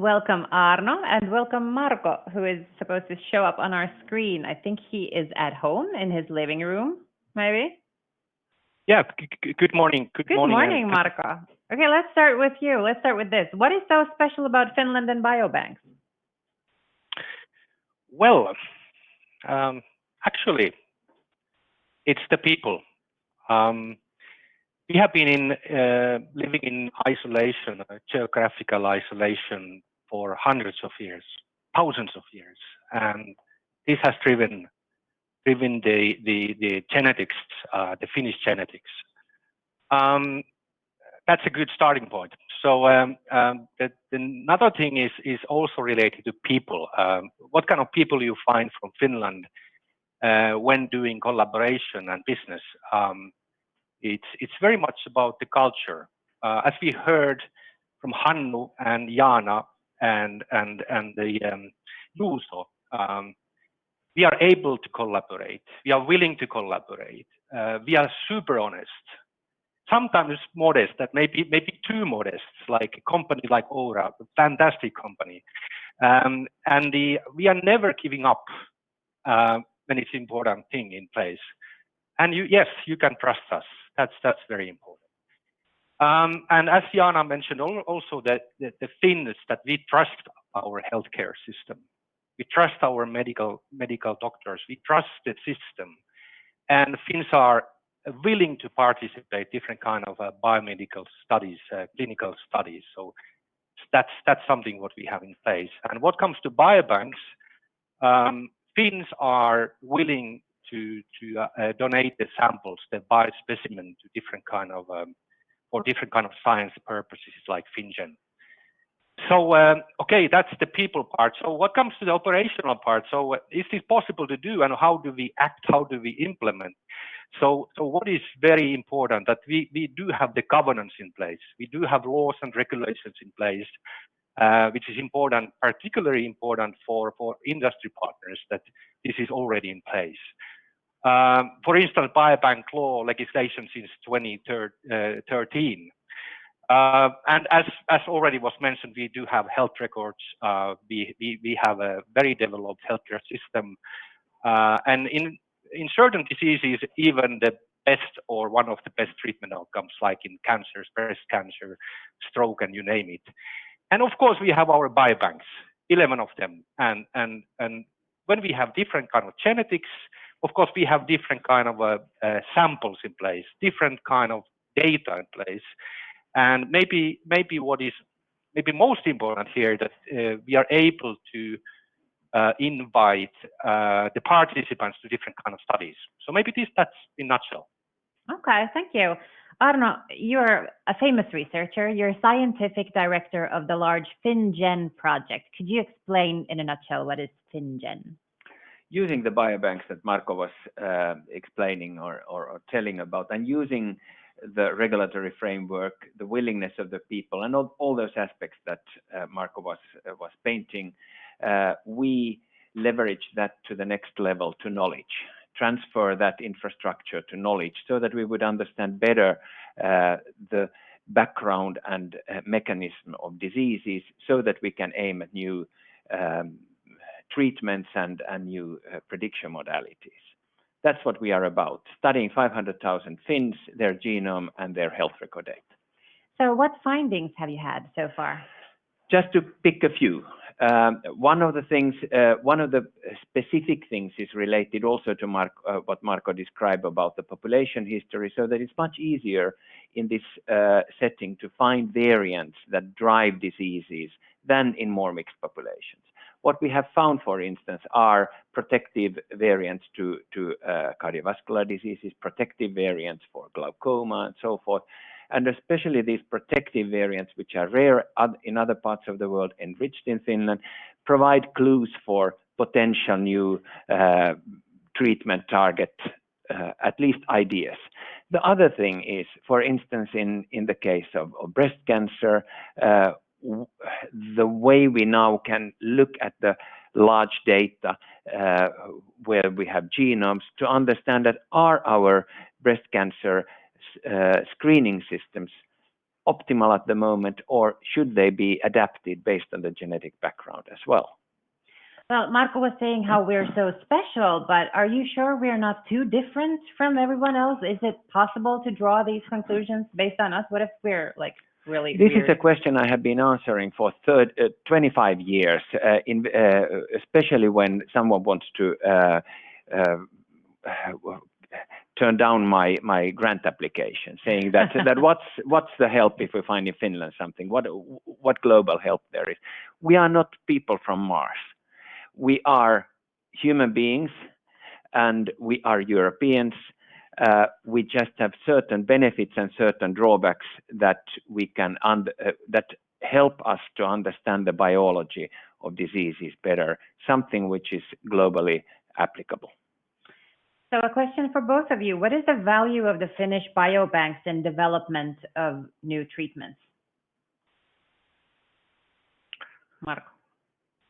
Welcome Arno and welcome Marco, who is supposed to show up on our screen. I think he is at home in his living room, maybe? Yeah, good morning. Good morning, Marco. Okay, let's start with you. Let's start with this. What is so special about Finland and biobanks? Well, actually, it's the people. We have been living in isolation, geographical isolation, for hundreds of years, thousands of years, and this has driven the genetics, the Finnish genetics. That's a good starting point. So another thing is also related to people. What kind of people you find from Finland when doing collaboration and business? It's very much about the culture. As we heard from Hannu and Jana and the Juuso, we are able to collaborate. We are willing to collaborate. We are super honest. Sometimes modest, that maybe too modest, like a company like Aura, a fantastic company. We are never giving up when it's important thing in place. And yes, you can trust us. That's very important. And as Jana mentioned, also that the Finns, that we trust our healthcare system. We trust our medical doctors. We trust the system. And Finns are willing to participate different kind of biomedical studies, clinical studies. So that's something what we have in place. And what comes to biobanks, Finns are willing to donate the samples, the biospecimen, to different kind of for different kind of science purposes like FinnGen. So okay, that's the people part. So what comes to the operational part? So is this possible to do, and how do we act? How do we implement? So what is very important, that we do have the governance in place. We do have laws and regulations in place, which is important, particularly important for industry partners, that this is already in place. For instance, biobank law legislation since 2013. And as already was mentioned, we do have health records. We have a very developed healthcare system, and in certain diseases, even the best or one of the best treatment outcomes, like in cancers, breast cancer, stroke, and you name it. And of course, we have our biobanks, 11 of them. And when we have different kind of genetics, of course, we have different kind of samples in place, different kind of data in place. And maybe what is maybe most important here, that we are able to invite the participants to different kind of studies. So maybe that's in a nutshell. Okay, thank you. Arno, you're a famous researcher. You're scientific director of the large FinnGen project. Could you explain in a nutshell what is FinnGen? Using the biobanks that Marco was explaining or telling about, and using the regulatory framework, the willingness of the people, and all those aspects that Marco was painting, we leverage that to the next level, to knowledge, transfer that infrastructure to knowledge, so that we would understand better the background and mechanism of diseases, so that we can aim at new treatments and new prediction modalities. That's what we are about, studying 500,000 Finns, their genome, and their health record data. So what findings have you had so far? Just to pick a few. One of the specific things is related also to what Marco described about the population history, so that it's much easier in this setting to find variants that drive diseases than in more mixed populations. What we have found, for instance, are protective variants to cardiovascular diseases, protective variants for glaucoma, and so forth. And especially these protective variants, which are rare in other parts of the world, enriched in Finland, provide clues for potential new treatment target, at least ideas. The other thing is, for instance, in the case of breast cancer, the way we now can look at the large data where we have genomes to understand that are our breast cancer screening systems optimal at the moment, or should they be adapted based on the genetic background as well? Well, Marco was saying how we're so special, but are you sure we're not too different from everyone else? Is it possible to draw these conclusions based on us? What if we're like really This weird? is a question I have been answering for 25 years, especially when someone wants to turn down my grant application, saying that what's the help if we find in Finland something? What global help there is? We are not people from Mars. We are human beings, and we are Europeans. We just have certain benefits and certain drawbacks that we can that help us to understand the biology of diseases better, something which is globally applicable. So a question for both of you. What is the value of the Finnish biobanks in development of new treatments? Marco.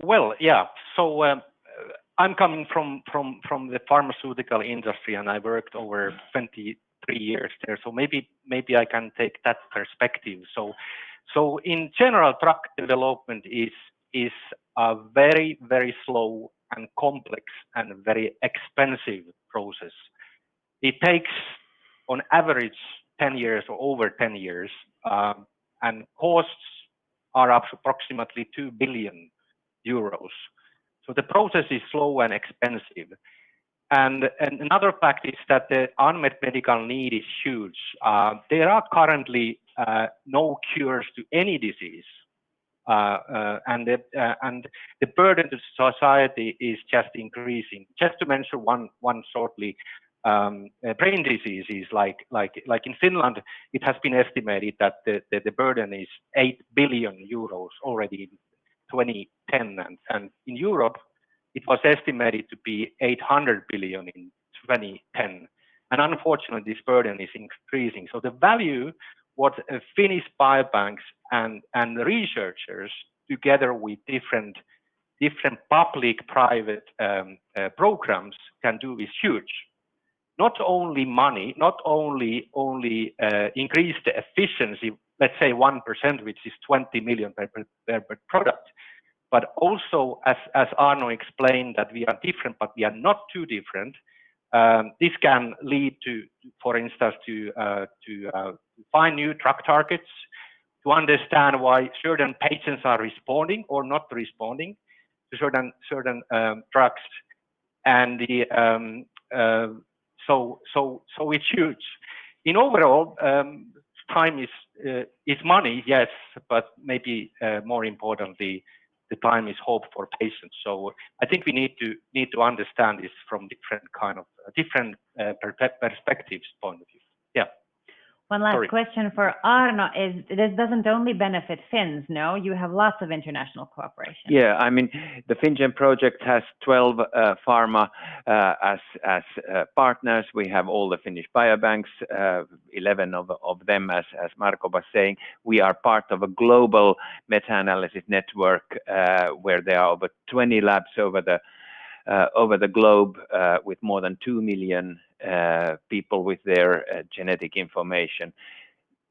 Well, yeah. So I'm coming from the pharmaceutical industry, and I worked over 23 years there. So maybe I can take that perspective. So in general, drug development is a very, very slow and complex and very expensive process. It takes on average 10 years or over 10 years, and costs are approximately 2 billion euros. So the process is slow and expensive. And another fact is that the unmet medical need is huge. There are currently no cures to any disease. And the burden to society is just increasing. Just to mention one shortly, brain diseases like in Finland, it has been estimated that the burden is 8 billion euros already in 2010, and in Europe it was estimated to be 800 billion in 2010. And unfortunately, this burden is increasing. So the value what Finnish Biobanks and researchers together with different public-private programs can do is huge. Not only money, not only increase the efficiency, let's say 1%, which is 20 million per product, but also, as Arno explained, that we are different, but we are not too different. This can lead to, for instance, to find new drug targets, to understand why certain patients are responding or not responding to certain drugs, and so it's huge. In overall, time is money, yes, but maybe more importantly, the time is hope for patients. So I think we need to understand this from different perspectives point of view. Yeah. One last question for Arno is, this doesn't only benefit Finns, no? You have lots of international cooperation. Yeah, I mean, the FinnGen project has 12 pharma as partners. We have all the Finnish Biobanks, 11 of them, as Marco was saying. We are part of a global meta-analysis network where there are over 20 labs over the globe with more than 2 million people with their genetic information.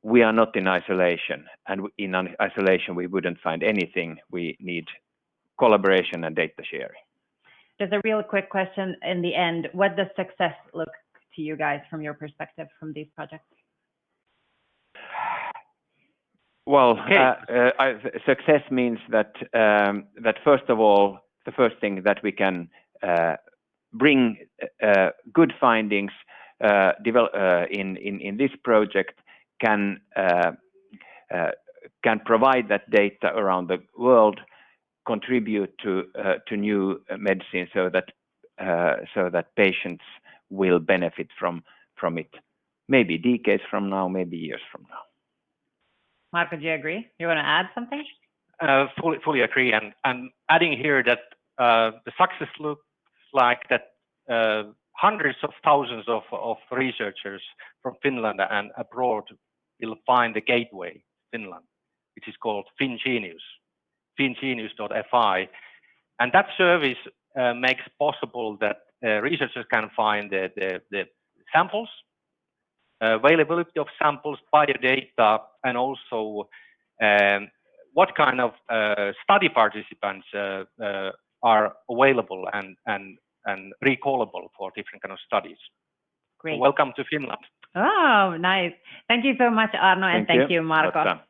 We are not in isolation, and in isolation we wouldn't find anything. We need collaboration and data sharing. Just a real quick question in the end. What does success look to you guys from your perspective from these projects? Well, success means that first of all, the first thing that we can bring good findings in this project can provide that data around the world, contribute to new medicine, so that patients will benefit from it. Maybe decades from now, maybe years from now. Marco, do you agree? You want to add something? Fully agree, and adding here that the success looks like that hundreds of thousands of researchers from Finland and abroad will find the gateway to Finland, which is called Fingenious, Fingenious.fi, and that service makes possible that researchers can find the samples availability of samples, biodata, and also what kind of study participants are available and recallable for different kind of studies. Great. So welcome to Finland. Oh, nice. Thank you so much, Arno, and thank you, Marco. Lotta.